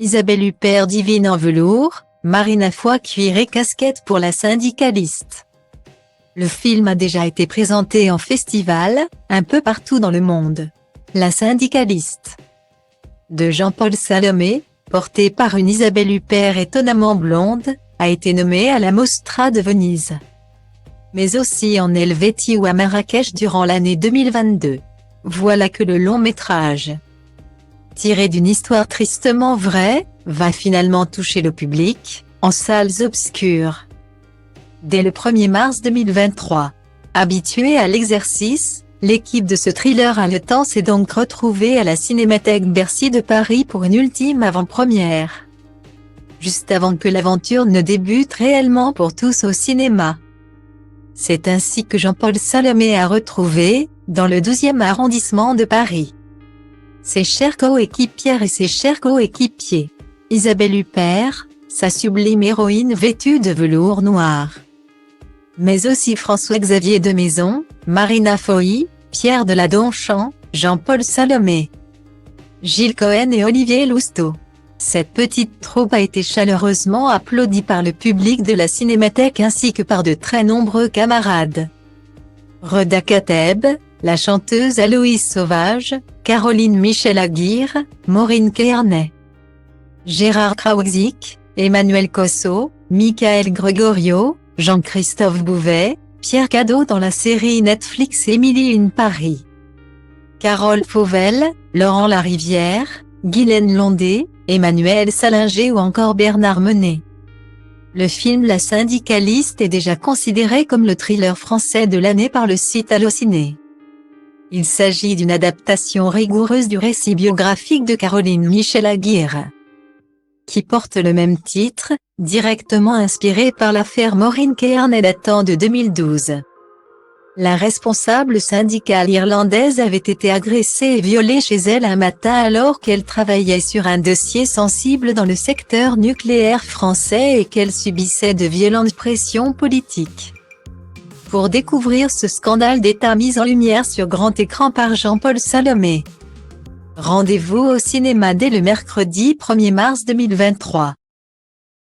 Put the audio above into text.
Isabelle Huppert divine en velours, Marina Foy cuir et casquette pour la syndicaliste. Le film a déjà été présenté en festival, un peu partout dans le monde. La syndicaliste de Jean-Paul Salomé, portée par une Isabelle Huppert étonnamment blonde, a été nommée à la Mostra de Venise, mais aussi en Helvétie ou à Marrakech durant l'année 2022. Voilà que le long métrage, tiré d'une histoire tristement vraie, va finalement toucher le public, en salles obscures. Dès le 1er mars 2023. Habituée à l'exercice, l'équipe de ce thriller haletant s'est donc retrouvée à la Cinémathèque Bercy de Paris pour une ultime avant-première, juste avant que l'aventure ne débute réellement pour tous au cinéma. C'est ainsi que Jean-Paul Salomé a retrouvé, dans le 12e arrondissement de Paris, ses chers coéquipières et ses chers coéquipiers. Isabelle Huppert, sa sublime héroïne vêtue de velours noir, mais aussi François-Xavier de Maison, Marina Foy, Pierre Deladonchamp, Jean-Paul Salomé, Gilles Cohen et Olivier Lousteau. Cette petite troupe a été chaleureusement applaudie par le public de la Cinémathèque ainsi que par de très nombreux camarades. Reda Kateb, la chanteuse Aloïse Sauvage, Caroline Michel-Aguirre, Maureen Kearney, Gérard Krausik, Emmanuel Cosso, Michael Gregorio, Jean-Christophe Bouvet, Pierre Cadeau dans la série Netflix Emily in Paris, Carole Fauvel, Laurent Larivière, Guylaine Londé, Emmanuel Salinger ou encore Bernard Menet. Le film La syndicaliste est déjà considéré comme le thriller français de l'année par le site Allociné. Il s'agit d'une adaptation rigoureuse du récit biographique de Caroline Michel-Aguirre, qui porte le même titre, directement inspiré par l'affaire Maureen Kearney datant de 2012. La responsable syndicale irlandaise avait été agressée et violée chez elle un matin alors qu'elle travaillait sur un dossier sensible dans le secteur nucléaire français et qu'elle subissait de violentes pressions politiques. Pour découvrir ce scandale d'État mis en lumière sur grand écran par Jean-Paul Salomé, rendez-vous au cinéma dès le mercredi 1er mars 2023.